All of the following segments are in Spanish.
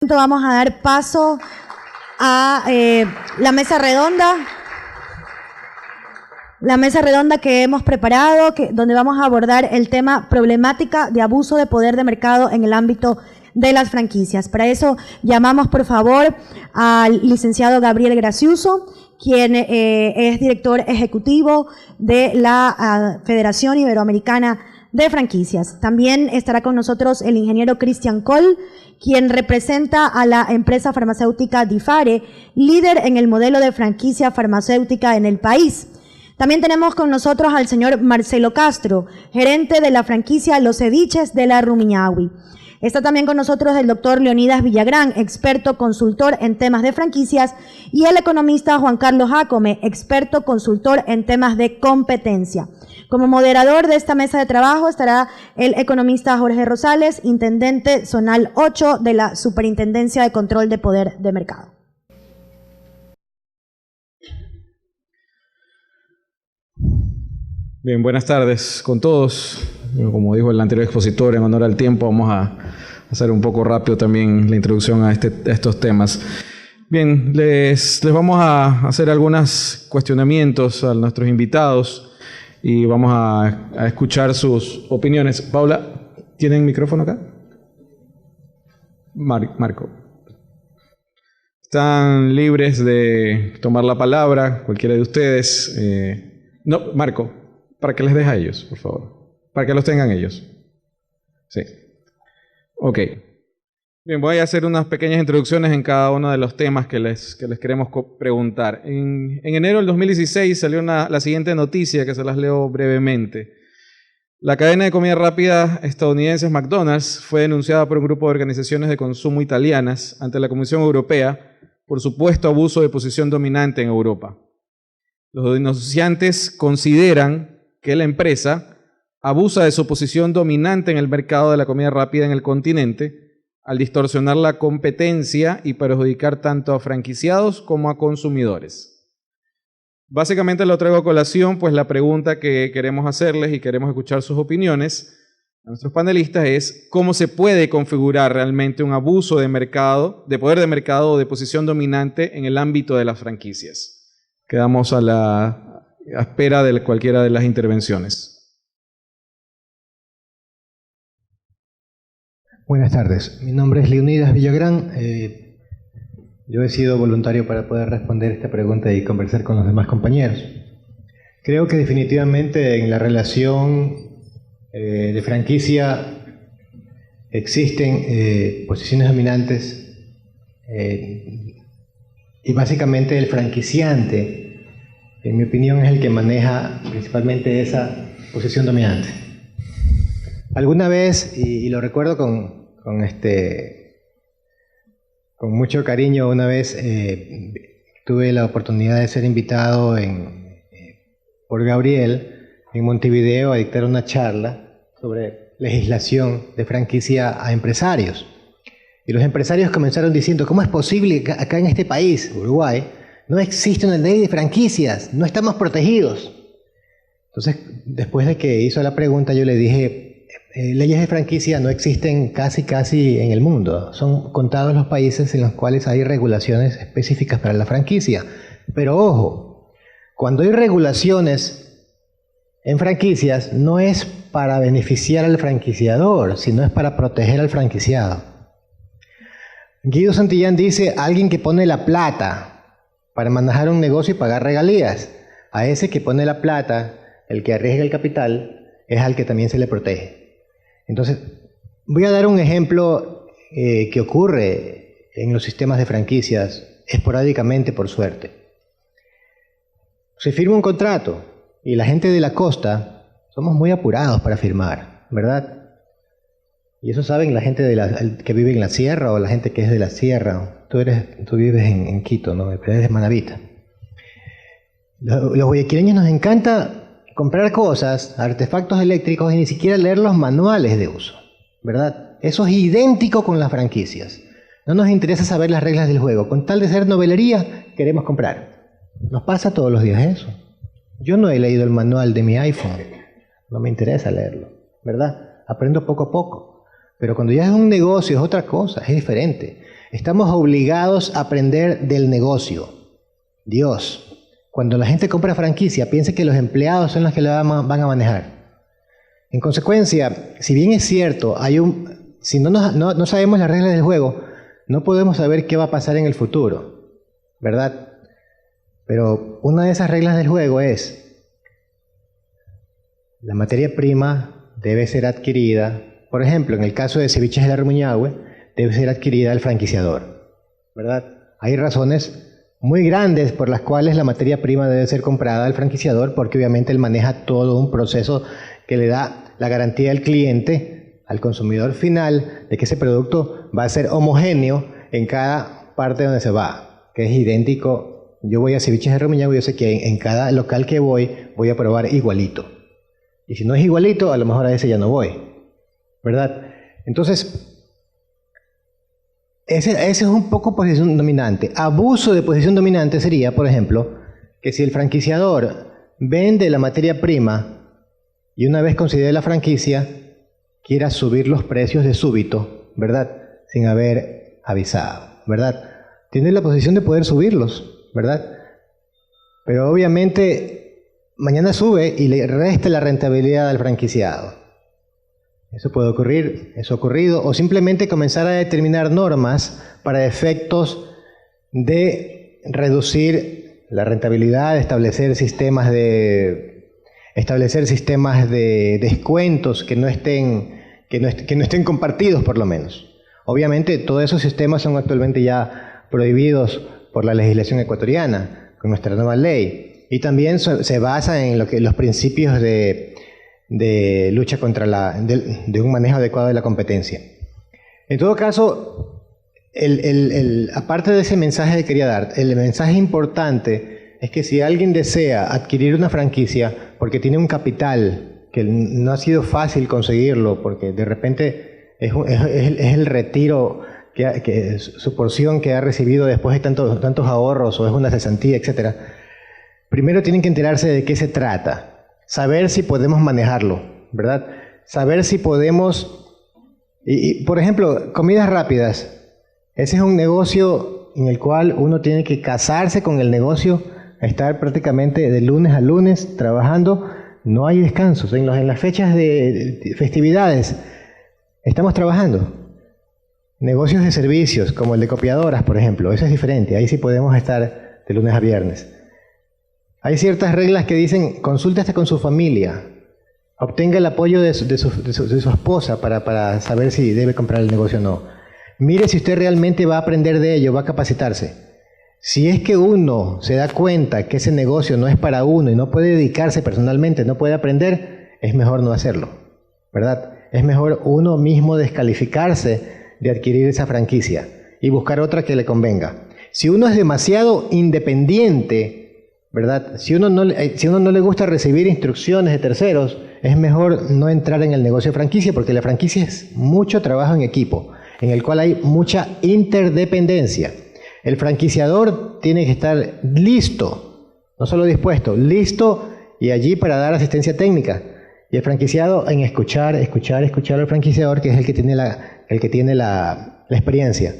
punto vamos a dar paso a la mesa redonda. La mesa redonda que hemos preparado, donde vamos a abordar el tema problemática de abuso de poder de mercado en el ámbito de las franquicias. Para eso llamamos, por favor, al licenciado Gabriel Graciuso, quien es director ejecutivo de la Federación Iberoamericana de Franquicias. También estará con nosotros el ingeniero Cristian Coll, quien representa a la empresa farmacéutica Difare, líder en el modelo de franquicia farmacéutica en el país. También tenemos con nosotros al señor Marcelo Castro, gerente de la franquicia Los Ceviches de la Rumiñahui. Está también con nosotros el doctor Leonidas Villagrán, experto consultor en temas de franquicias, y el economista Juan Carlos Jácome, experto consultor en temas de competencia. Como moderador de esta mesa de trabajo estará el economista Jorge Rosales, intendente zonal 8 de la Superintendencia de Control de Poder de Mercado. Bien, buenas tardes con todos. Como dijo el anterior expositor, en honor al tiempo, vamos a hacer un poco rápido también la introducción a estos temas. Bien, les vamos a hacer algunos cuestionamientos a nuestros invitados y vamos a escuchar sus opiniones. Paula, ¿tienen micrófono acá? Marco. Están libres de tomar la palabra, cualquiera de ustedes. No, Marco. Para que les deje a ellos, por favor. Para que los tengan ellos. Sí. Ok. Bien, voy a hacer unas pequeñas introducciones en cada uno de los temas que les queremos preguntar. En enero del 2016 salió la siguiente noticia que se las leo brevemente. La cadena de comida rápida estadounidense McDonald's fue denunciada por un grupo de organizaciones de consumo italianas ante la Comisión Europea por supuesto abuso de posición dominante en Europa. Los denunciantes consideran que la empresa abusa de su posición dominante en el mercado de la comida rápida en el continente al distorsionar la competencia y perjudicar tanto a franquiciados como a consumidores. Básicamente lo traigo a colación, pues la pregunta que queremos hacerles y queremos escuchar sus opiniones a nuestros panelistas es ¿cómo se puede configurar realmente un abuso de mercado, de poder de mercado o de posición dominante en el ámbito de las franquicias? Quedamos a la espera de cualquiera de las intervenciones. Buenas tardes, mi nombre es Leonidas Villagrán. Yo he sido voluntario para poder responder esta pregunta y conversar con los demás compañeros. Creo que definitivamente en la relación de franquicia existen posiciones dominantes y básicamente el franquiciante, en mi opinión, es el que maneja principalmente esa posición dominante. Alguna vez, y lo recuerdo con mucho cariño, una vez tuve la oportunidad de ser invitado por Gabriel en Montevideo a dictar una charla sobre legislación de franquicia a empresarios. Y los empresarios comenzaron diciendo, ¿cómo es posible que acá en este país, Uruguay, no existe una ley de franquicias? No estamos protegidos. Entonces, después de que hizo la pregunta, yo le dije, leyes de franquicia no existen casi en el mundo. Son contados los países en los cuales hay regulaciones específicas para la franquicia. Pero ojo, cuando hay regulaciones en franquicias, no es para beneficiar al franquiciador, sino es para proteger al franquiciado. Guido Santillán dice, alguien que pone la plata para manejar un negocio y pagar regalías. A ese que pone la plata, el que arriesga el capital, es al que también se le protege. Entonces, voy a dar un ejemplo que ocurre en los sistemas de franquicias esporádicamente, por suerte. Se firma un contrato y la gente de la costa somos muy apurados para firmar, ¿verdad? Y eso saben la gente que vive en la sierra o la gente que es de la sierra. Tú vives en Quito, ¿no? Pero eres de Manabita. Los guayaquileños nos encanta comprar cosas, artefactos eléctricos y ni siquiera leer los manuales de uso, ¿verdad? Eso es idéntico con las franquicias. No nos interesa saber las reglas del juego. Con tal de ser novelería, queremos comprar. Nos pasa todos los días eso. Yo no he leído el manual de mi iPhone. No me interesa leerlo, ¿verdad? Aprendo poco a poco. Pero cuando ya es un negocio es otra cosa, es diferente. Estamos obligados a aprender del negocio. Dios, cuando la gente compra franquicia, piensa que los empleados son los que la van a manejar. En consecuencia, si bien es cierto, si no sabemos las reglas del juego, no podemos saber qué va a pasar en el futuro, ¿verdad? Pero una de esas reglas del juego es: la materia prima debe ser adquirida, por ejemplo, en el caso de Ceviches de la Rumiñahui, debe ser adquirida al franquiciador, ¿verdad? Hay razones muy grandes por las cuales la materia prima debe ser comprada al franquiciador, porque obviamente él maneja todo un proceso que le da la garantía al cliente, al consumidor final, de que ese producto va a ser homogéneo en cada parte donde se va, que es idéntico. Yo voy a Ceviches de Rumiñahui, yo sé que en cada local que voy a probar igualito. Y si no es igualito, a lo mejor a ese ya no voy, ¿verdad? Entonces, ese es un poco posición dominante. Abuso de posición dominante sería, por ejemplo, que si el franquiciador vende la materia prima y una vez considere la franquicia, quiera subir los precios de súbito, ¿verdad? Sin haber avisado, ¿verdad? Tiene la posición de poder subirlos, ¿verdad? Pero obviamente mañana sube y le resta la rentabilidad al franquiciado. Eso puede ocurrir, eso ha ocurrido, o simplemente comenzar a determinar normas para efectos de reducir la rentabilidad, establecer sistemas de descuentos que no estén compartidos, por lo menos. Obviamente todos esos sistemas son actualmente ya prohibidos por la legislación ecuatoriana, con nuestra nueva ley, y también se basa en los principios de lucha contra de un manejo adecuado de la competencia. En todo caso, aparte de ese mensaje que quería dar, el mensaje importante es que si alguien desea adquirir una franquicia porque tiene un capital que no ha sido fácil conseguirlo, porque de repente es el retiro, su porción que ha recibido después de tantos ahorros, o es una cesantía, etc. Primero tienen que enterarse de qué se trata. Saber si podemos manejarlo, ¿verdad? Saber si podemos... por ejemplo, comidas rápidas. Ese es un negocio en el cual uno tiene que casarse con el negocio, estar prácticamente de lunes a lunes trabajando. No hay descansos. En las fechas de festividades estamos trabajando. Negocios de servicios, como el de copiadoras, por ejemplo. Eso es diferente. Ahí sí podemos estar de lunes a viernes. Hay ciertas reglas que dicen: consulte hasta con su familia, obtenga el apoyo de su esposa para saber si debe comprar el negocio o no. Mire si usted realmente va a aprender de ello, va a capacitarse. Si es que uno se da cuenta que ese negocio no es para uno y no puede dedicarse personalmente, no puede aprender, es mejor no hacerlo, ¿verdad? Es mejor uno mismo descalificarse de adquirir esa franquicia y buscar otra que le convenga. Si uno es demasiado independiente, ¿verdad? Si uno no le gusta recibir instrucciones de terceros, es mejor no entrar en el negocio de franquicia, porque la franquicia es mucho trabajo en equipo, en el cual hay mucha interdependencia. El franquiciador tiene que estar listo, no solo dispuesto, listo y allí para dar asistencia técnica. Y el franquiciado en escuchar al franquiciador, que es el que tiene la experiencia.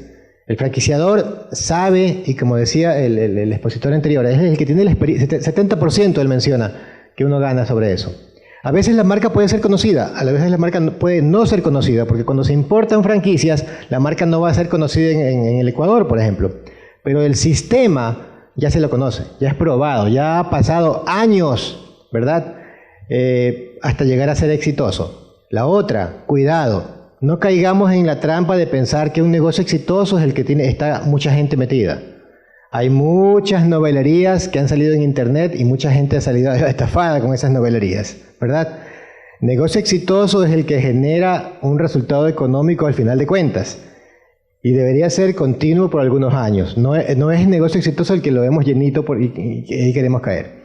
El franquiciador sabe, y como decía el expositor anterior, es el que tiene la experiencia. 70% él menciona que uno gana sobre eso. A veces la marca puede ser conocida, a veces la marca puede no ser conocida, porque cuando se importan franquicias, la marca no va a ser conocida en el Ecuador, por ejemplo. Pero el sistema ya se lo conoce, ya es probado, ya ha pasado años, ¿verdad? Hasta llegar a ser exitoso. La otra, cuidado. No caigamos en la trampa de pensar que un negocio exitoso es el que está mucha gente metida. Hay muchas novelerías que han salido en internet y mucha gente ha salido estafada con esas novelerías, ¿verdad? Negocio exitoso es el que genera un resultado económico al final de cuentas y debería ser continuo por algunos años. No es negocio exitoso el que lo vemos llenito y queremos caer.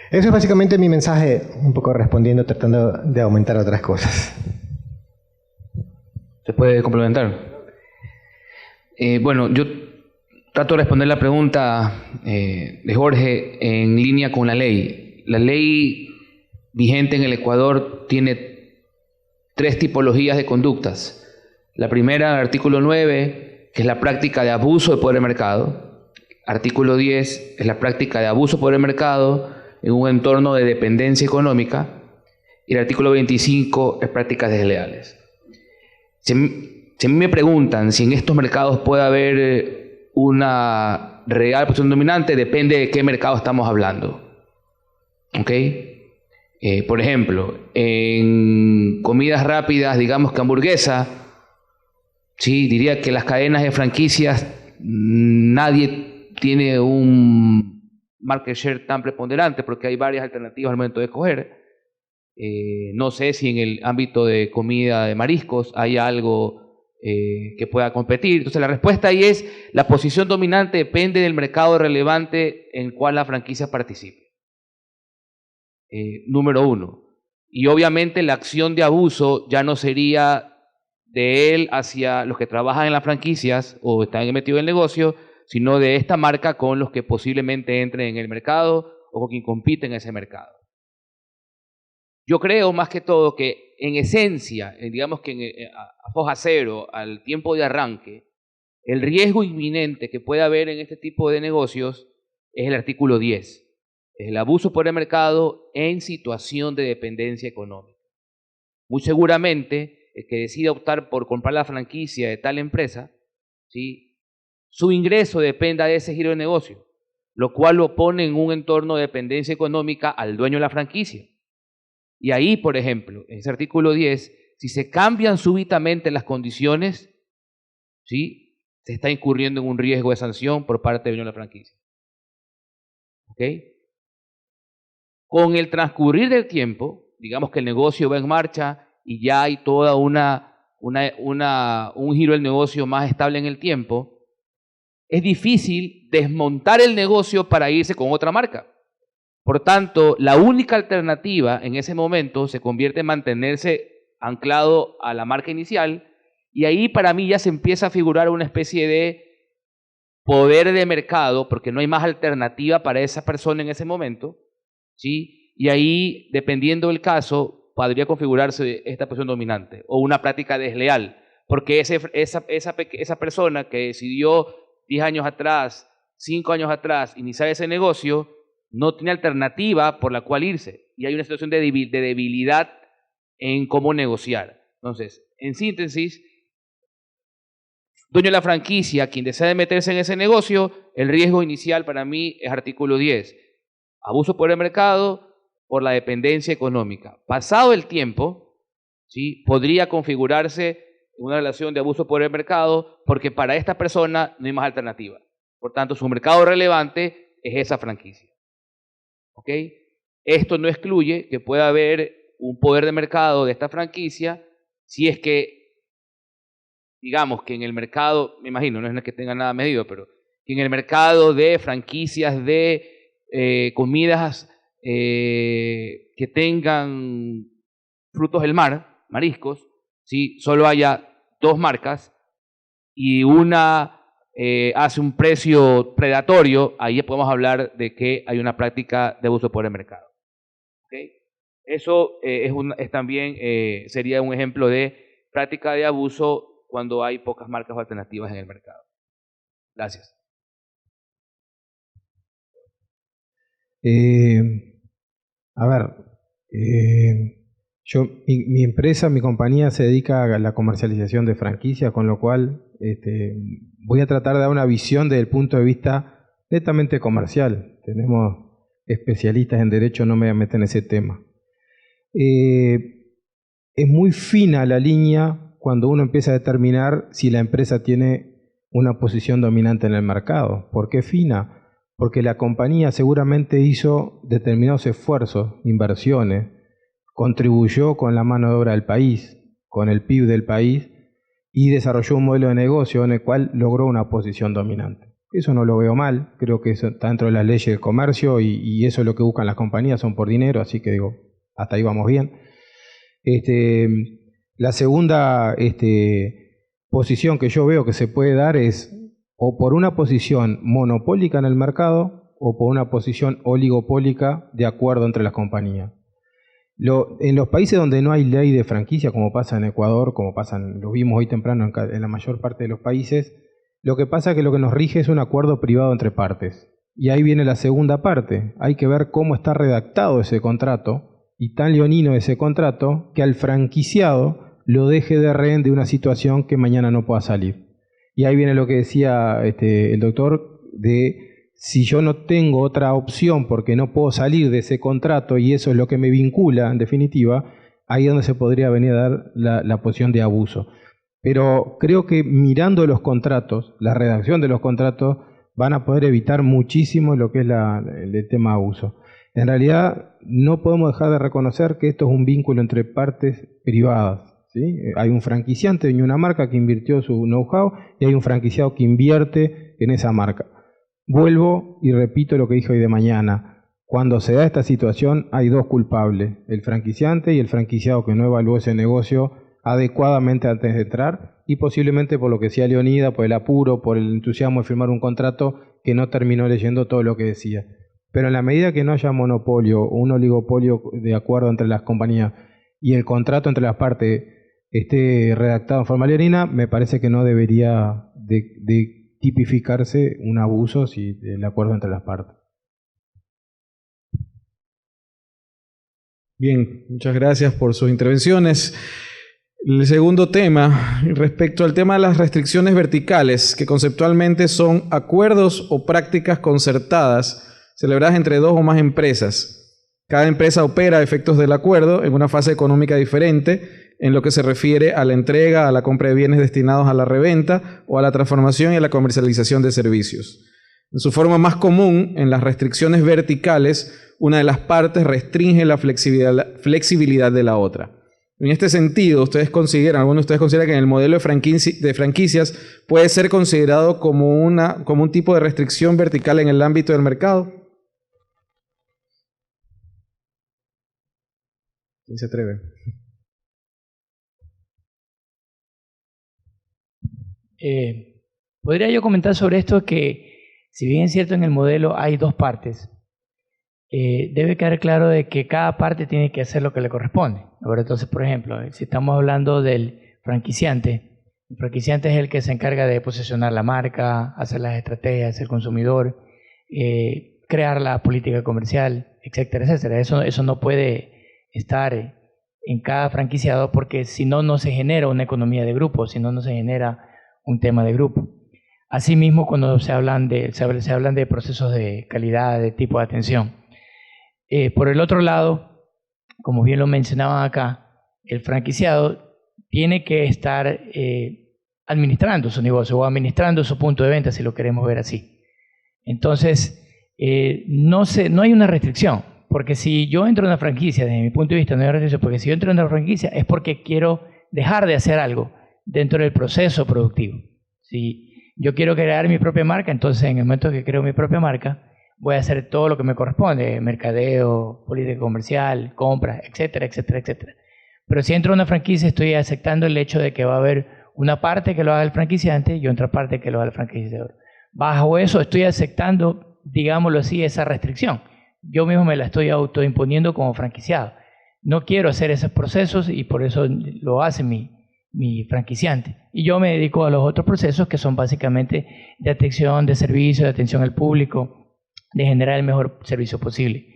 Eso es básicamente mi mensaje, un poco respondiendo, tratando de aumentar otras cosas. ¿Se puede complementar? Bueno, yo trato de responder la pregunta de Jorge en línea con la ley. La ley vigente en el Ecuador tiene 3 tipologías de conductas. La primera, artículo 9, que es la práctica de abuso de poder de mercado. Artículo 10 es la práctica de abuso de poder de mercado en un entorno de dependencia económica. Y el artículo 25 es prácticas desleales. Si a mí me preguntan si en estos mercados puede haber una real posición dominante, depende de qué mercado estamos hablando. ¿Ok? Por ejemplo, en comidas rápidas, digamos que hamburguesa, sí, diría que las cadenas de franquicias, nadie tiene un market share tan preponderante porque hay varias alternativas al momento de escoger. No sé si en el ámbito de comida de mariscos hay algo que pueda competir. Entonces la respuesta ahí es, la posición dominante depende del mercado relevante en el cual la franquicia participe. Número uno. Y obviamente la acción de abuso ya no sería de él hacia los que trabajan en las franquicias o están metidos en el negocio, sino de esta marca con los que posiblemente entren en el mercado o con quien compiten en ese mercado. Yo creo más que todo que en esencia, digamos que a foja cero, al tiempo de arranque, el riesgo inminente que puede haber en este tipo de negocios es el artículo 10. Es el abuso por el mercado en situación de dependencia económica. Muy seguramente, el que decida optar por comprar la franquicia de tal empresa, ¿sí?, su ingreso dependa de ese giro de negocio, lo cual lo pone en un entorno de dependencia económica al dueño de la franquicia. Y ahí, por ejemplo, en ese artículo 10, si se cambian súbitamente las condiciones, ¿sí?, se está incurriendo en un riesgo de sanción por parte del dueño de la franquicia. ¿Ok? Con el transcurrir del tiempo, digamos que el negocio va en marcha y ya hay toda un giro del negocio más estable en el tiempo, es difícil desmontar el negocio para irse con otra marca. Por tanto, la única alternativa en ese momento se convierte en mantenerse anclado a la marca inicial, y ahí para mí ya se empieza a figurar una especie de poder de mercado, porque no hay más alternativa para esa persona en ese momento, ¿sí? Y ahí, dependiendo del caso, podría configurarse esta posición dominante o una práctica desleal, porque esa persona que decidió 10 años atrás, 5 años atrás, iniciar ese negocio, no tiene alternativa por la cual irse. Y hay una situación de debilidad en cómo negociar. Entonces, en síntesis, dueño de la franquicia, quien desea meterse en ese negocio, el riesgo inicial para mí es artículo 10. Abuso por el mercado, por la dependencia económica. Pasado el tiempo, ¿sí?, podría configurarse una relación de abuso por el mercado, porque para esta persona no hay más alternativa. Por tanto, su mercado relevante es esa franquicia. ¿Ok? Esto no excluye que pueda haber un poder de mercado de esta franquicia si es que, digamos que en el mercado, me imagino, no es que tenga nada medido, pero que en el mercado de franquicias de comidas que tengan frutos del mar, mariscos, ¿sí?, solo haya 2 marcas y una hace un precio predatorio, ahí podemos hablar de que hay una práctica de abuso por el mercado. ¿Okay? Eso también sería un ejemplo de práctica de abuso cuando hay pocas marcas o alternativas en el mercado. Gracias. A ver, mi empresa, mi compañía se dedica a la comercialización de franquicias, con lo cual voy a tratar de dar una visión desde el punto de vista netamente comercial. Tenemos especialistas en derecho, no me voy a meter en ese tema. Es muy fina la línea cuando uno empieza a determinar si la empresa tiene una posición dominante en el mercado. ¿Por qué fina? Porque la compañía seguramente hizo determinados esfuerzos, inversiones, contribuyó con la mano de obra del país, con el PIB del país, y desarrolló un modelo de negocio en el cual logró una posición dominante. Eso no lo veo mal, creo que eso está dentro de las leyes de comercio y eso es lo que buscan las compañías, son por dinero, así que digo, hasta ahí vamos bien. La segunda posición que yo veo que se puede dar es o por una posición monopólica en el mercado o por una posición oligopólica de acuerdo entre las compañías. En los países donde no hay ley de franquicia, como pasa en Ecuador, como lo vimos hoy temprano en la mayor parte de los países, Lo que pasa es que lo que nos rige es un acuerdo privado entre partes. Y ahí viene la segunda parte. Hay que ver cómo está redactado ese contrato, y tan leonino ese contrato, que al franquiciado lo deje de rehén de una situación que mañana no pueda salir. Y ahí viene lo que decía el doctor, de si yo no tengo otra opción porque no puedo salir de ese contrato y eso es lo que me vincula, en definitiva, ahí es donde se podría venir a dar la posición de abuso. Pero creo que mirando los contratos, la redacción de los contratos, van a poder evitar muchísimo lo que es el tema abuso. En realidad, no podemos dejar de reconocer que esto es un vínculo entre partes privadas, ¿sí? Hay un franquiciante y una marca que invirtió su know-how y hay un franquiciado que invierte en esa marca. Vuelvo y repito lo que dije hoy de mañana. Cuando se da esta situación hay dos culpables, el franquiciante y el franquiciado que no evaluó ese negocio adecuadamente antes de entrar, y posiblemente por lo que decía Leonida, por el apuro, por el entusiasmo de firmar un contrato que no terminó leyendo todo lo que decía. Pero en la medida que no haya monopolio o un oligopolio de acuerdo entre las compañías y el contrato entre las partes esté redactado en forma leonina, me parece que no debería de tipificarse un abuso si el acuerdo entre las partes. Bien, muchas gracias por sus intervenciones. El segundo tema, respecto al tema de las restricciones verticales, que conceptualmente son acuerdos o prácticas concertadas celebradas entre dos o más empresas. Cada empresa opera a efectos del acuerdo en una fase económica diferente en lo que se refiere a la entrega, a la compra de bienes destinados a la reventa o a la transformación y a la comercialización de servicios. En su forma más común, en las restricciones verticales, una de las partes restringe la flexibilidad de la otra. En este sentido, algunos de ustedes consideran que en el modelo de franquicias puede ser considerado como un tipo de restricción vertical en el ámbito del mercado. ¿Quién se atreve? Podría yo comentar sobre esto que, si bien es cierto en el modelo hay dos partes, debe quedar claro de que cada parte tiene que hacer lo que le corresponde. Entonces, por ejemplo, si estamos hablando del franquiciante, el franquiciante es el que se encarga de posicionar la marca, hacer las estrategias, el consumidor, crear la política comercial, etcétera, etcétera. Eso no puede estar en cada franquiciado, porque si no, no se genera una economía de grupo, si no, no se genera un tema de grupo. Asimismo, cuando se hablan de procesos de calidad, de tipo de atención. Por el otro lado, como bien lo mencionaban acá, el franquiciado tiene que estar administrando su negocio o administrando su punto de venta, si lo queremos ver así. Entonces, no hay una restricción, porque si yo entro en una franquicia, desde mi punto de vista no hay restricción, porque si yo entro en una franquicia es porque quiero dejar de hacer algo dentro del proceso productivo. Si yo quiero crear mi propia marca, entonces en el momento que creo mi propia marca, voy a hacer todo lo que me corresponde, mercadeo, política comercial, compras, etcétera, etcétera, etcétera. Pero si entro en una franquicia, estoy aceptando el hecho de que va a haber una parte que lo haga el franquiciante y otra parte que lo haga el franquiciador. Bajo eso estoy aceptando, digámoslo así, esa restricción. Yo mismo me la estoy autoimponiendo como franquiciado. No quiero hacer esos procesos y por eso lo hace mi franquiciante. Y yo me dedico a los otros procesos que son básicamente de atención, de servicio, de atención al público, de generar el mejor servicio posible.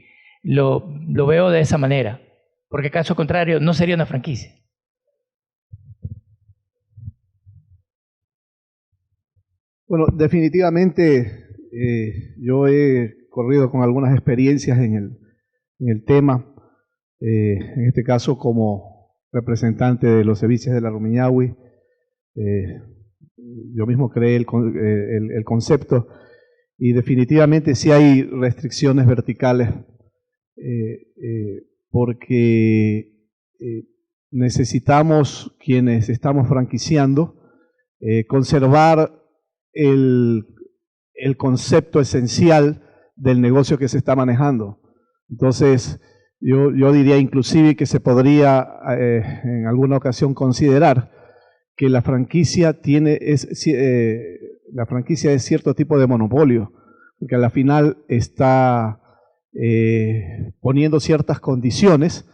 Lo veo de esa manera, porque caso contrario no sería una franquicia. Bueno, definitivamente yo he corrido con algunas experiencias en el tema, en este caso como representante de los servicios de la Rumiñahui. Yo mismo creé el concepto y definitivamente sí hay restricciones verticales porque necesitamos, quienes estamos franquiciando, conservar el concepto esencial del negocio que se está manejando. Entonces, yo diría inclusive que se podría en alguna ocasión considerar que la franquicia es cierto tipo de monopolio, porque a la final está poniendo ciertas condiciones,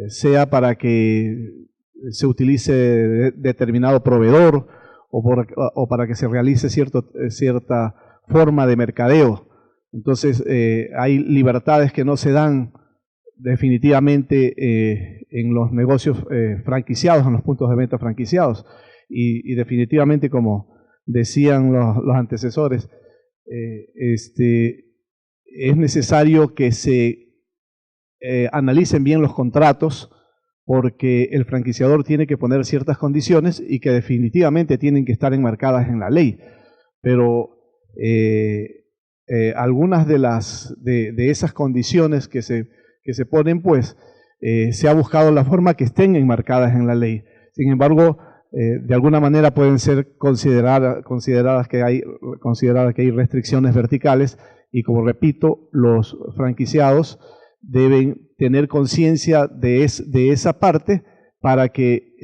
sea para que se utilice determinado proveedor o para que se realice cierta forma de mercadeo. Entonces, hay libertades que no se dan definitivamente en los negocios franquiciados, en los puntos de venta franquiciados. Y definitivamente, como decían los antecesores, es necesario que se analicen bien los contratos, porque el franquiciador tiene que poner ciertas condiciones y que definitivamente tienen que estar enmarcadas en la ley. Pero algunas de esas condiciones que se ponen, pues, se ha buscado la forma que estén enmarcadas en la ley. Sin embargo, de alguna manera pueden ser consideradas que hay restricciones verticales, y como repito, los franquiciados deben tener conciencia de esa parte para que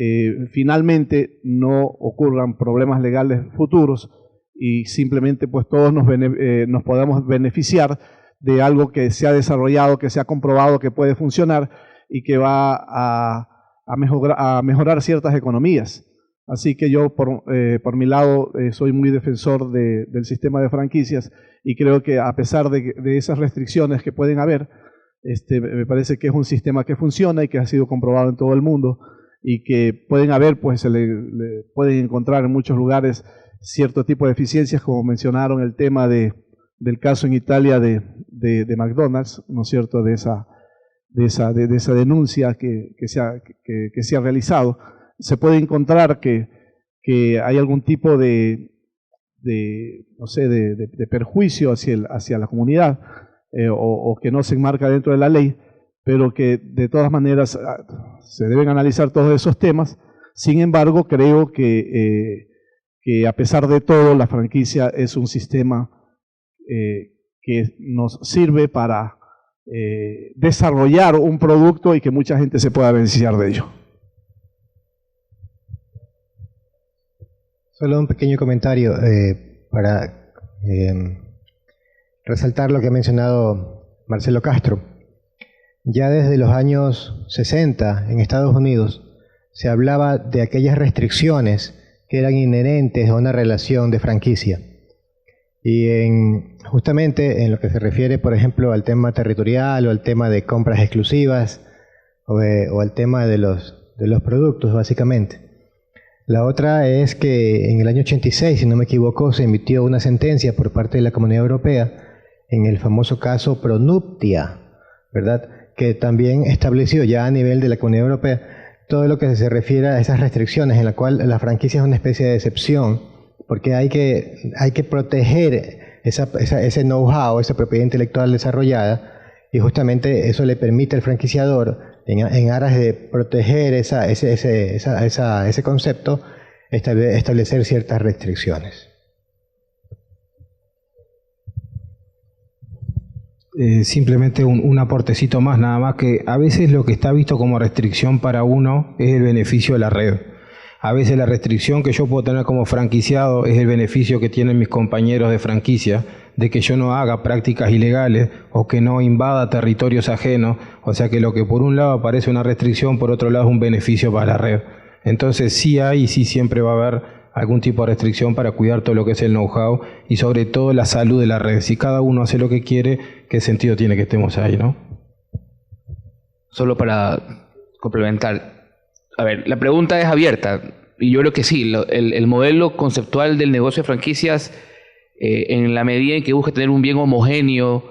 finalmente no ocurran problemas legales futuros y simplemente pues todos nos podamos beneficiar de algo que se ha desarrollado, que se ha comprobado que puede funcionar y que va a mejorar ciertas economías. Así que yo, por mi lado, soy muy defensor del sistema de franquicias, y creo que a pesar de esas restricciones que pueden haber, me parece que es un sistema que funciona y que ha sido comprobado en todo el mundo, y que pueden haber, pues pueden encontrar en muchos lugares cierto tipo de eficiencias, como mencionaron el tema del caso en Italia de McDonald's, ¿no es cierto?, de esa denuncia que se ha realizado. Se puede encontrar que hay algún tipo de perjuicio hacia la comunidad, o que no se enmarca dentro de la ley, pero que de todas maneras se deben analizar todos esos temas. Sin embargo, creo que a pesar de todo, la franquicia es un sistema que nos sirve para desarrollar un producto y que mucha gente se pueda beneficiar de ello. Solo un pequeño comentario para resaltar lo que ha mencionado Marcelo Castro. Ya desde los años 60 en Estados Unidos se hablaba de aquellas restricciones que eran inherentes a una relación de franquicia. Y justamente en lo que se refiere, por ejemplo, al tema territorial o al tema de compras exclusivas o al tema de los productos, básicamente. La otra es que en el año 86, si no me equivoco, se emitió una sentencia por parte de la Comunidad Europea en el famoso caso Pronuptia, ¿verdad?, que también estableció ya a nivel de la Comunidad Europea todo lo que se refiere a esas restricciones, en la cual la franquicia es una especie de excepción, porque hay que proteger ese know-how, esa propiedad intelectual desarrollada, y justamente eso le permite al franquiciador, en aras de proteger ese concepto, establecer ciertas restricciones. Simplemente un aportecito más, nada más, que a veces lo que está visto como restricción para uno es el beneficio de la red. A veces la restricción que yo puedo tener como franquiciado es el beneficio que tienen mis compañeros de franquicia, de que yo no haga prácticas ilegales o que no invada territorios ajenos. O sea que lo que por un lado parece una restricción, por otro lado es un beneficio para la red. Entonces sí hay y sí siempre va a haber algún tipo de restricción para cuidar todo lo que es el know-how y sobre todo la salud de la red. Si cada uno hace lo que quiere, ¿qué sentido tiene que estemos ahí, no? Solo para complementar. A ver, la pregunta es abierta y yo creo que sí, el modelo conceptual del negocio de franquicias, en la medida en que busca tener un bien homogéneo,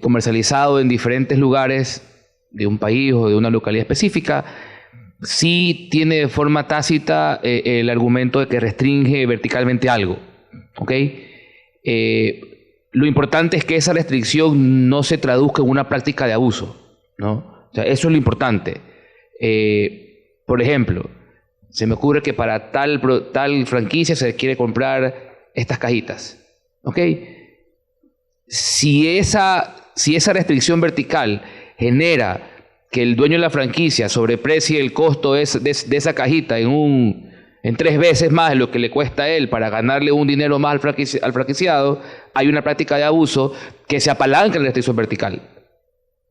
comercializado en diferentes lugares de un país o de una localidad específica, sí tiene de forma tácita el argumento de que restringe verticalmente algo, ¿ok? Lo importante es que esa restricción no se traduzca en una práctica de abuso, ¿no? O sea, eso es lo importante. Por ejemplo, se me ocurre que para tal franquicia se quiere comprar estas cajitas, ¿ok? Si esa restricción vertical genera que el dueño de la franquicia sobreprecie el costo de esa cajita en 3 veces más de lo que le cuesta a él para ganarle un dinero más al franquiciado, hay una práctica de abuso que se apalanca en la restricción vertical,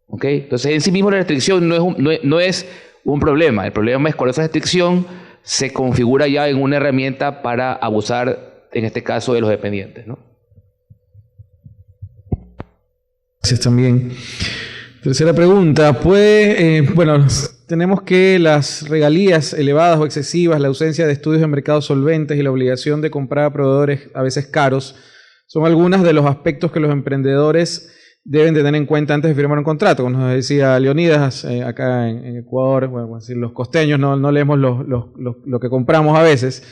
¿ok? Entonces, en sí mismo la restricción no es un problema. El problema es cuando esa restricción se configura ya en una herramienta para abusar, en este caso, de los dependientes, ¿no? Gracias también. Tercera pregunta. Pues, bueno, tenemos que las regalías elevadas o excesivas, la ausencia de estudios de mercados solventes y la obligación de comprar a proveedores a veces caros son algunos de los aspectos que los emprendedores deben tener en cuenta antes de firmar un contrato. Como nos decía Leonidas, acá en Ecuador, bueno, los costeños no leemos lo que compramos a veces.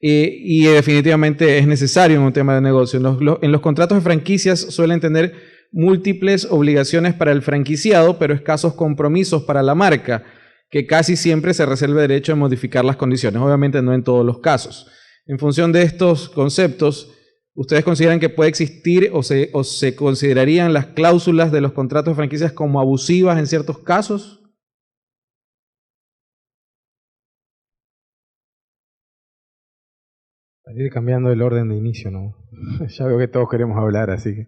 Y definitivamente es necesario en un tema de negocio. En los contratos de franquicias suelen tener múltiples obligaciones para el franquiciado, pero escasos compromisos para la marca, que casi siempre se reserva el derecho de modificar las condiciones. Obviamente no en todos los casos. En función de estos conceptos, ¿ustedes consideran que puede existir o se considerarían las cláusulas de los contratos de franquicias como abusivas en ciertos casos? Para ir cambiando el orden de inicio, ¿no? Ya veo que todos queremos hablar, así que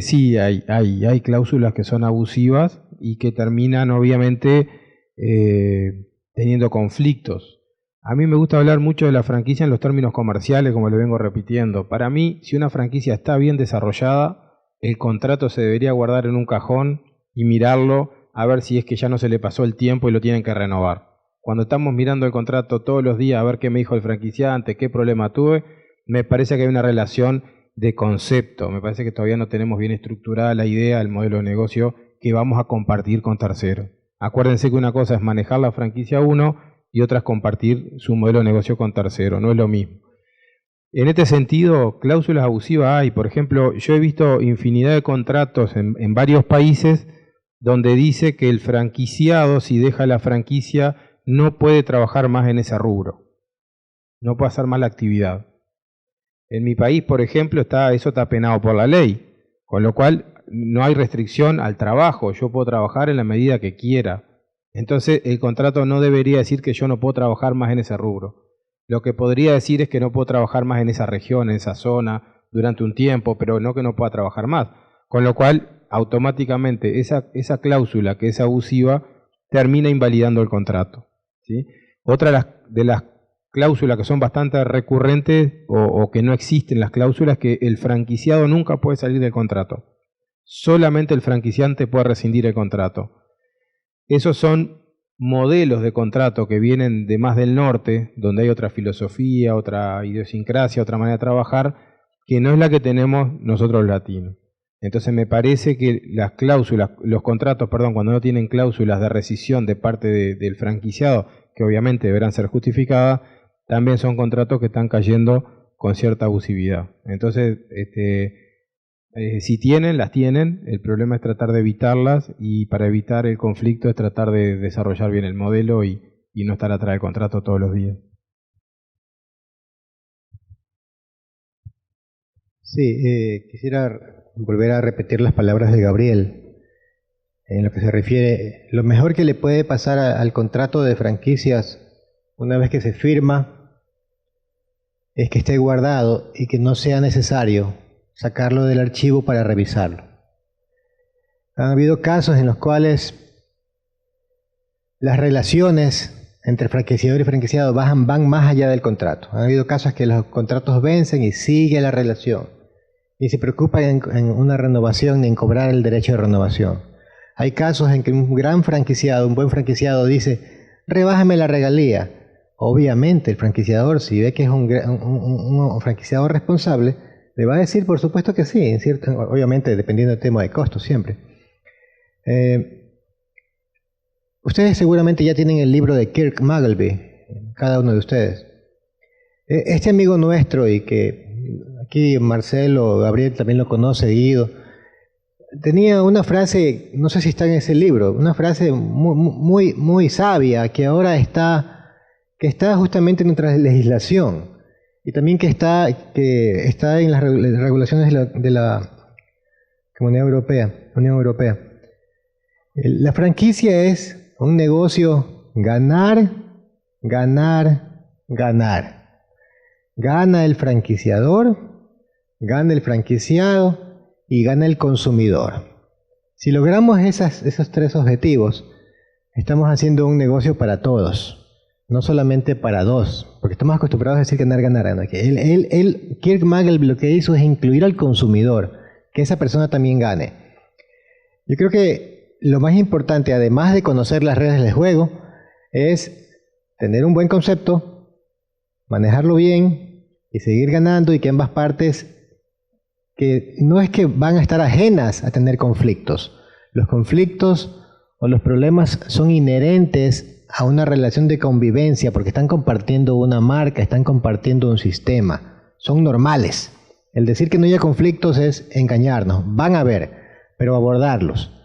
sí, hay cláusulas que son abusivas y que terminan obviamente teniendo conflictos. A mí me gusta hablar mucho de la franquicia en los términos comerciales, como le vengo repitiendo. Para mí, si una franquicia está bien desarrollada, el contrato se debería guardar en un cajón y mirarlo a ver si es que ya no se le pasó el tiempo y lo tienen que renovar. Cuando estamos mirando el contrato todos los días a ver qué me dijo el franquiciante, qué problema tuve, me parece que hay una relación de concepto. Me parece que todavía no tenemos bien estructurada la idea, el modelo de negocio que vamos a compartir con terceros. Acuérdense que una cosa es manejar la franquicia uno y otra es compartir su modelo de negocio con terceros. No es lo mismo. En este sentido, cláusulas abusivas hay. Por ejemplo, yo he visto infinidad de contratos en varios países donde dice que el franquiciado, si deja la franquicia, no puede trabajar más en ese rubro. No puede hacer más la actividad. En mi país, por ejemplo, eso está penado por la ley, con lo cual no hay restricción al trabajo. Yo puedo trabajar en la medida que quiera. Entonces, el contrato no debería decir que yo no puedo trabajar más en ese rubro. Lo que podría decir es que no puedo trabajar más en esa región, en esa zona, durante un tiempo, pero no que no pueda trabajar más. Con lo cual, automáticamente, esa cláusula que es abusiva termina invalidando el contrato, ¿sí? Otra de las cláusulas que son bastante recurrentes o que no existen las cláusulas, que el franquiciado nunca puede salir del contrato. Solamente el franquiciante puede rescindir el contrato. Esos son modelos de contrato que vienen de más del norte, donde hay otra filosofía, otra idiosincrasia, otra manera de trabajar, que no es la que tenemos nosotros los latinos. Entonces me parece que las cláusulas, los contratos, cuando no tienen cláusulas de rescisión de parte del franquiciado, que obviamente deberán ser justificadas, también son contratos que están cayendo con cierta abusividad. Entonces, si las tienen, el problema es tratar de evitarlas, y para evitar el conflicto es tratar de desarrollar bien el modelo y no estar atrás del contrato todos los días. Sí, quisiera volver a repetir las palabras de Gabriel, en lo que se refiere, lo mejor que le puede pasar al contrato de franquicias una vez que se firma es que esté guardado y que no sea necesario sacarlo del archivo para revisarlo. Han habido casos en los cuales las relaciones entre franquiciador y franquiciado van más allá del contrato. Han habido casos que los contratos vencen y sigue la relación, y se preocupan en una renovación ni en cobrar el derecho de renovación. Hay casos en que un gran franquiciado, un buen franquiciado dice, rebájame la regalía. Obviamente el franquiciador, si ve que es un franquiciador responsable, le va a decir por supuesto que sí, obviamente dependiendo del tema de costos siempre. Ustedes seguramente ya tienen el libro de Kirk Muggleby, cada uno de ustedes. Este amigo nuestro, y que aquí Marcelo, Gabriel también lo conoce, Guido, tenía una frase, no sé si está en ese libro, una frase muy sabia, que ahora está justamente en nuestra legislación, y también que está en las regulaciones de la Comunidad Europea, Unión Europea. La franquicia es un negocio ganar, ganar, ganar. Gana el franquiciador, gana el franquiciado y gana el consumidor. Si logramos esos tres objetivos, estamos haciendo un negocio para todos. no solamente para dos, porque estamos acostumbrados a decir ganar, ganar, ¿no? Que Kirk Magel lo que hizo es incluir al consumidor, que esa persona también gane. Yo creo que lo más importante, además de conocer las reglas del juego, es tener un buen concepto, manejarlo bien y seguir ganando, y que ambas partes, que no es que van a estar ajenas a tener conflictos. Los conflictos o los problemas son inherentes a una relación de convivencia, porque están compartiendo una marca, están compartiendo un sistema, son normales. El decir que no haya conflictos es engañarnos, van a haber, pero abordarlos.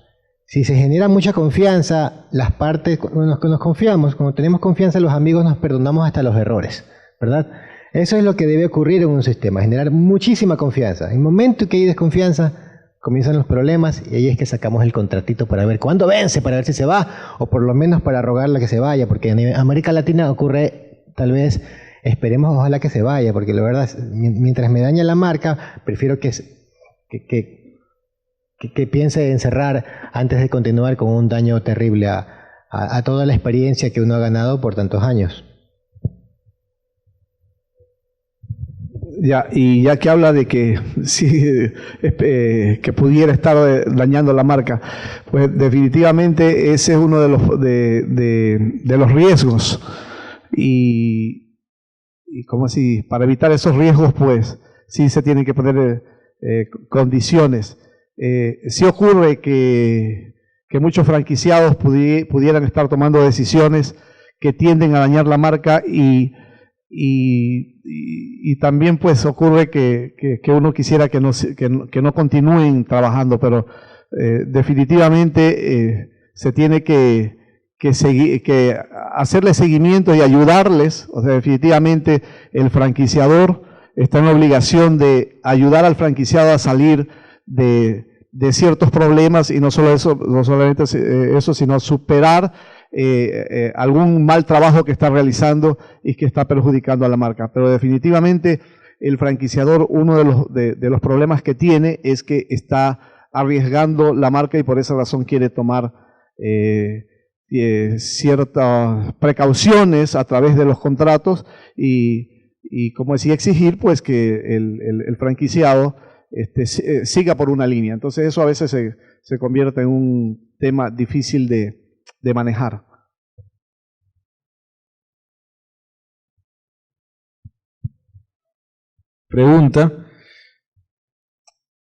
Si se genera mucha confianza, las partes, nos confiamos, cuando tenemos confianza, los amigos nos perdonamos hasta los errores, ¿verdad? Eso es lo que debe ocurrir en un sistema, generar muchísima confianza. En el momento que hay desconfianza, comienzan los problemas, y ahí es que sacamos el contratito para ver cuándo vence, para ver si se va, o por lo menos para rogarle que se vaya, porque en América Latina ocurre, tal vez, esperemos, ojalá que se vaya, porque la verdad, mientras me daña la marca, prefiero que piense en cerrar antes de continuar con un daño terrible a toda la experiencia que uno ha ganado por tantos años. Ya, y ya que habla de que sí, que pudiera estar dañando la marca, pues definitivamente ese es uno de los riesgos. Y como si para evitar esos riesgos, pues sí se tienen que poner condiciones. Sí ocurre que muchos franquiciados pudieran estar tomando decisiones que tienden a dañar la marca, y también pues ocurre que uno quisiera que no continúen trabajando, pero definitivamente se tiene que hacerle seguimiento y ayudarles. O sea, definitivamente el franquiciador está en la obligación de ayudar al franquiciado a salir de ciertos problemas, y no solo eso, no solamente eso, sino superar algún mal trabajo que está realizando y que está perjudicando a la marca. Pero definitivamente el franquiciador, uno de los problemas que tiene es que está arriesgando la marca, y por esa razón quiere tomar ciertas precauciones a través de los contratos, y como decía, exigir pues que el franquiciado siga por una línea. Entonces eso a veces se convierte en un tema difícil de manejar. Pregunta.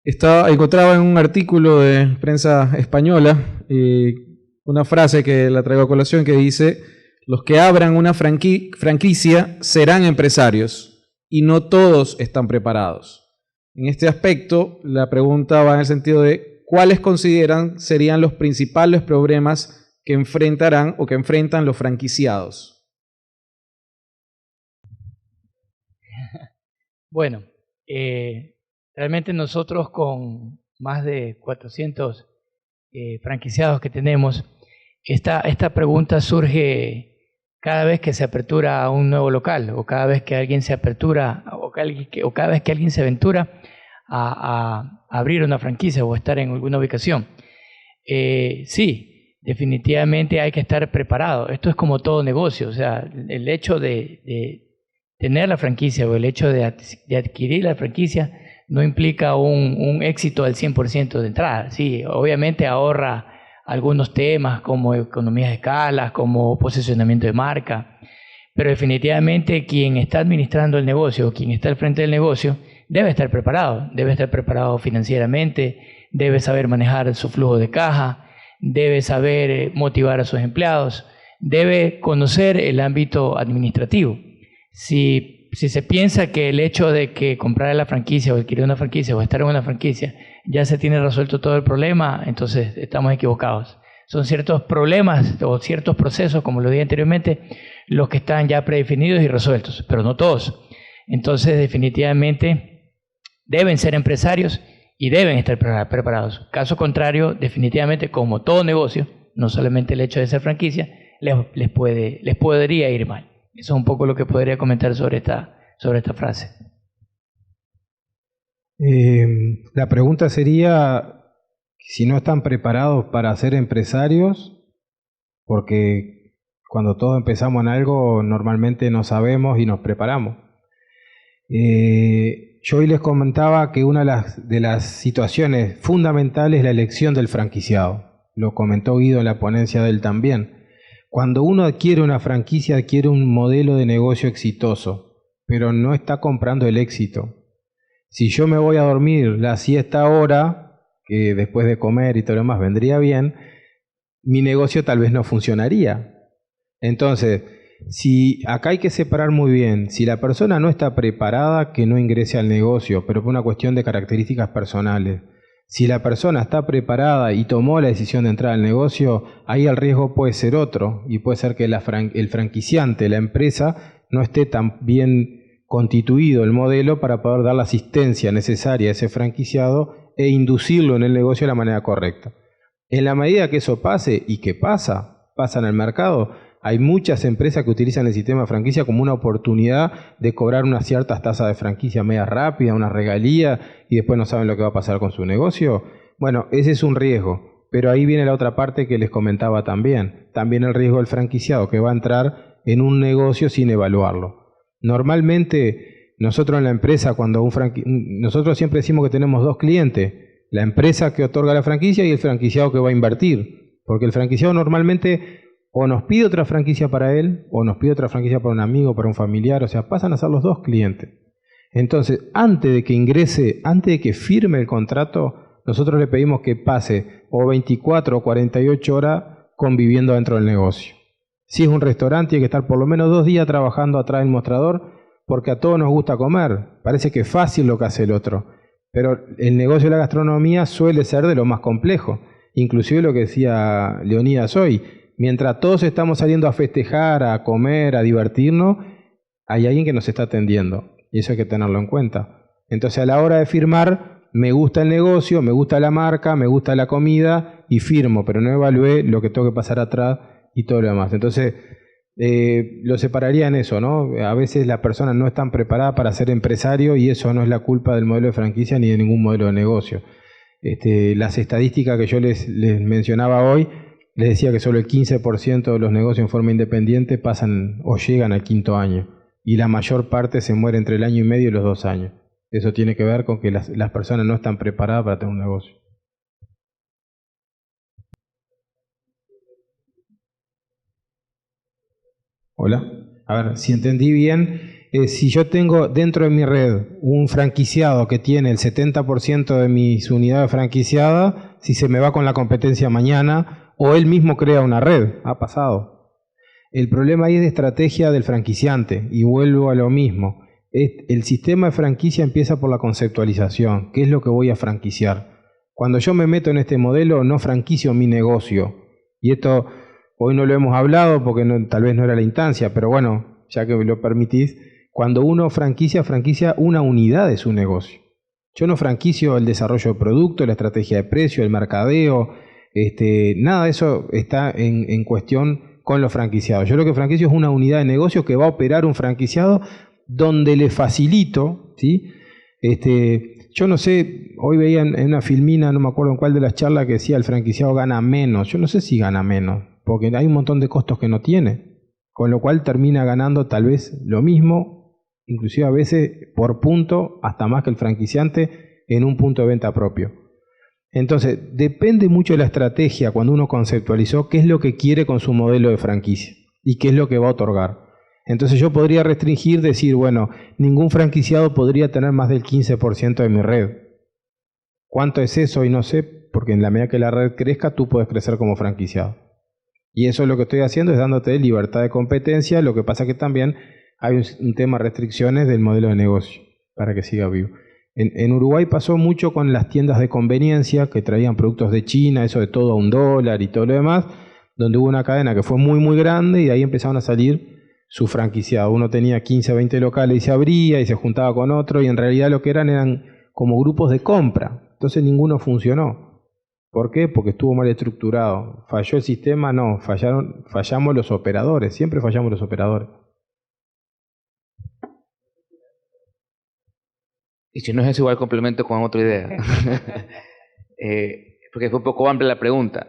Encontraba en un artículo de prensa española una frase que la traigo a colación, que dice: los que abran una franquicia serán empresarios, y no todos están preparados. En este aspecto, la pregunta va en el sentido de ¿cuáles consideran serían los principales problemas que enfrentarán o que enfrentan los franquiciados? Bueno, realmente nosotros, con más de 400 franquiciados que tenemos, esta pregunta surge cada vez que se apertura un nuevo local, o cada vez que alguien se apertura, o cada vez que alguien se aventura a abrir una franquicia o estar en alguna ubicación. Sí, definitivamente hay que estar preparado. Esto es como todo negocio. O sea, el hecho de tener la franquicia o el hecho de adquirir la franquicia no implica un éxito al 100% de entrada. Sí, obviamente ahorra algunos temas como economías de escala, como posicionamiento de marca, pero definitivamente quien está administrando el negocio, quien está al frente del negocio, debe estar preparado financieramente, debe saber manejar su flujo de caja, debe saber motivar a sus empleados, debe conocer el ámbito administrativo. Si se piensa que el hecho de que comprar la franquicia o adquirir una franquicia o estar en una franquicia ya se tiene resuelto todo el problema, entonces estamos equivocados. Son ciertos problemas o ciertos procesos, como lo dije anteriormente, los que están ya predefinidos y resueltos, pero no todos. Entonces, definitivamente deben ser empresarios y deben estar preparados. Caso contrario, definitivamente, como todo negocio, no solamente el hecho de ser franquicia, les podría ir mal. Eso es un poco lo que podría comentar sobre esta frase. La pregunta sería si no están preparados para ser empresarios, porque Cuando todos empezamos en algo, normalmente no sabemos y nos preparamos. Yo hoy les comentaba que una de las situaciones fundamentales es la elección del franquiciado. Lo comentó Guido en la ponencia de él también. Cuando uno adquiere una franquicia, adquiere un modelo de negocio exitoso, pero no está comprando el éxito. Si yo me voy a dormir la siesta ahora, que después de comer y todo lo demás vendría bien, mi negocio tal vez no funcionaría. Entonces, si acá hay que separar muy bien, si la persona no está preparada, que no ingrese al negocio, pero por una cuestión de características personales. Si la persona está preparada y tomó la decisión de entrar al negocio, ahí el riesgo puede ser otro, y puede ser que el franquiciante, la empresa, no esté tan bien constituido el modelo para poder dar la asistencia necesaria a ese franquiciado e inducirlo en el negocio de la manera correcta. En la medida que eso pase, y que pasa en el mercado, hay muchas empresas que utilizan el sistema de franquicia como una oportunidad de cobrar unas ciertas tasas de franquicia media rápida, una regalía, y después no saben lo que va a pasar con su negocio. Bueno, ese es un riesgo, pero ahí viene la otra parte que les comentaba también. También el riesgo del franquiciado, que va a entrar en un negocio sin evaluarlo. Normalmente, nosotros en la empresa, nosotros siempre decimos que tenemos dos clientes, la empresa que otorga la franquicia y el franquiciado que va a invertir, porque el franquiciado normalmente o nos pide otra franquicia para él, o nos pide otra franquicia para un amigo, para un familiar, o sea, pasan a ser los dos clientes. Entonces, antes de que ingrese, antes de que firme el contrato, nosotros le pedimos que pase o 24 o 48 horas conviviendo dentro del negocio. Si es un restaurante, tiene que estar por lo menos 2 días trabajando atrás del mostrador, porque a todos nos gusta comer. Parece que es fácil lo que hace el otro, pero el negocio de la gastronomía suele ser de lo más complejo. Inclusive lo que decía Leonidas hoy, mientras todos estamos saliendo a festejar, a comer, a divertirnos, hay alguien que nos está atendiendo, y eso hay que tenerlo en cuenta. Entonces, a la hora de firmar, me gusta el negocio, me gusta la marca, me gusta la comida, y firmo, pero no evalué lo que tengo que pasar atrás y todo lo demás. Entonces, lo separaría en eso, ¿no? A veces las personas no están preparadas para ser empresario, y eso no es la culpa del modelo de franquicia ni de ningún modelo de negocio. Las estadísticas que yo les mencionaba hoy, les decía que solo el 15% de los negocios en forma independiente pasan o llegan al 5º año, y la mayor parte se muere entre el 1 año y medio y los 2 años. Eso tiene que ver con que las personas no están preparadas para tener un negocio. Hola. A ver, si entendí bien, si yo tengo dentro de mi red un franquiciado que tiene el 70% de mis unidades franquiciadas, si se me va con la competencia mañana, o él mismo crea una red, ha pasado. El problema ahí es de estrategia del franquiciante, y vuelvo a lo mismo. El sistema de franquicia empieza por la conceptualización. ¿Qué es lo que voy a franquiciar? Cuando yo me meto en este modelo, no franquicio mi negocio. Y esto hoy no lo hemos hablado porque tal vez no era la instancia, pero bueno, ya que me lo permitís, cuando uno franquicia una unidad de su negocio. Yo no franquicio el desarrollo de producto, la estrategia de precio, el mercadeo. Nada de eso está en cuestión con los franquiciados. Yo lo que franquicio es una unidad de negocio que va a operar un franquiciado donde le facilito, ¿sí? Yo no sé, hoy veía en una filmina, no me acuerdo en cuál de las charlas, que decía el franquiciado gana menos. Yo no sé si gana menos, porque hay un montón de costos que no tiene, con lo cual termina ganando tal vez lo mismo, inclusive a veces por punto, hasta más que el franquiciante en un punto de venta propio. Entonces, depende mucho de la estrategia cuando uno conceptualizó qué es lo que quiere con su modelo de franquicia y qué es lo que va a otorgar. Entonces yo podría restringir, decir, bueno, ningún franquiciado podría tener más del 15% de mi red. ¿Cuánto es eso? Y no sé, porque en la medida que la red crezca, tú puedes crecer como franquiciado. Y eso es lo que estoy haciendo, es dándote libertad de competencia. Lo que pasa que también hay un tema de restricciones del modelo de negocio para que siga vivo. En Uruguay pasó mucho con las tiendas de conveniencia que traían productos de China, eso de todo a $1 y todo lo demás, donde hubo una cadena que fue muy muy grande, y de ahí empezaron a salir sus franquiciados. Uno tenía 15 o 20 locales y se abría y se juntaba con otro, y en realidad lo que eran como grupos de compra. Entonces ninguno funcionó. ¿Por qué? Porque estuvo mal estructurado. ¿Falló el sistema? No, fallamos los operadores, siempre fallamos los operadores. Y si no es eso, igual complemento con otra idea. Porque fue un poco amplia la pregunta.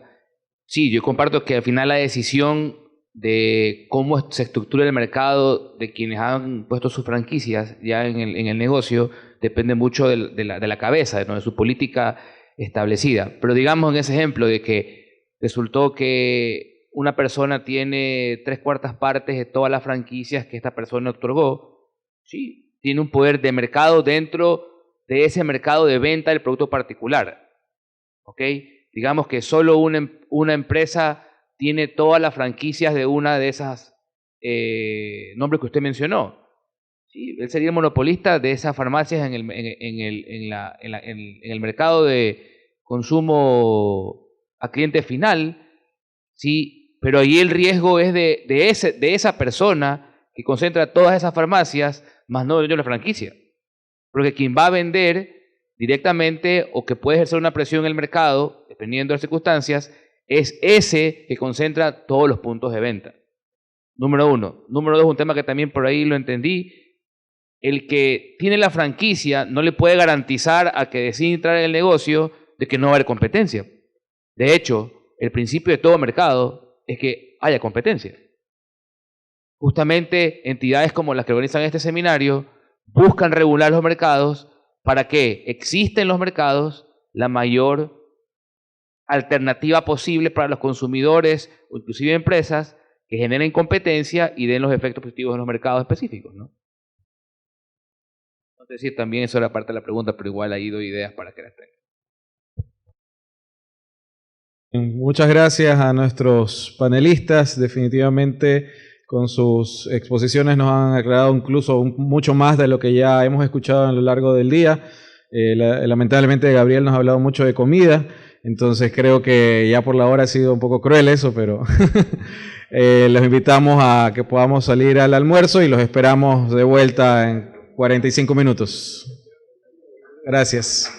Sí, yo comparto que al final la decisión de cómo se estructura el mercado de quienes han puesto sus franquicias ya en el negocio, depende mucho de la cabeza, ¿no? De su política establecida. Pero digamos en ese ejemplo de que resultó que una persona tiene 3/4 partes de todas las franquicias que esta persona otorgó, sí, tiene un poder de mercado dentro de ese mercado de venta del producto particular. ¿Ok? Digamos que solo una empresa tiene todas las franquicias de una de esas nombres que usted mencionó. ¿Sí? Él sería el monopolista de esas farmacias en el mercado de consumo a cliente final, ¿sí? Pero ahí el riesgo es de esa persona que concentra todas esas farmacias, más no de la franquicia. Porque quien va a vender directamente o que puede ejercer una presión en el mercado, dependiendo de las circunstancias, es ese que concentra todos los puntos de venta. Número 1. Número 2, un tema que también por ahí lo entendí. El que tiene la franquicia no le puede garantizar a que decide entrar en el negocio de que no va a haber competencia. De hecho, el principio de todo mercado es que haya competencia. Justamente entidades como las que organizan este seminario buscan regular los mercados para que exista en los mercados la mayor alternativa posible para los consumidores o inclusive empresas que generen competencia y den los efectos positivos en los mercados específicos, ¿no? Es decir, también eso era parte de la pregunta, pero igual ahí doy ideas para que las tengan. Muchas gracias a nuestros panelistas. Definitivamente con sus exposiciones nos han aclarado incluso mucho más de lo que ya hemos escuchado a lo largo del día. Lamentablemente Gabriel nos ha hablado mucho de comida, entonces creo que ya por la hora ha sido un poco cruel eso, pero los invitamos a que podamos salir al almuerzo y los esperamos de vuelta en 45 minutos. Gracias.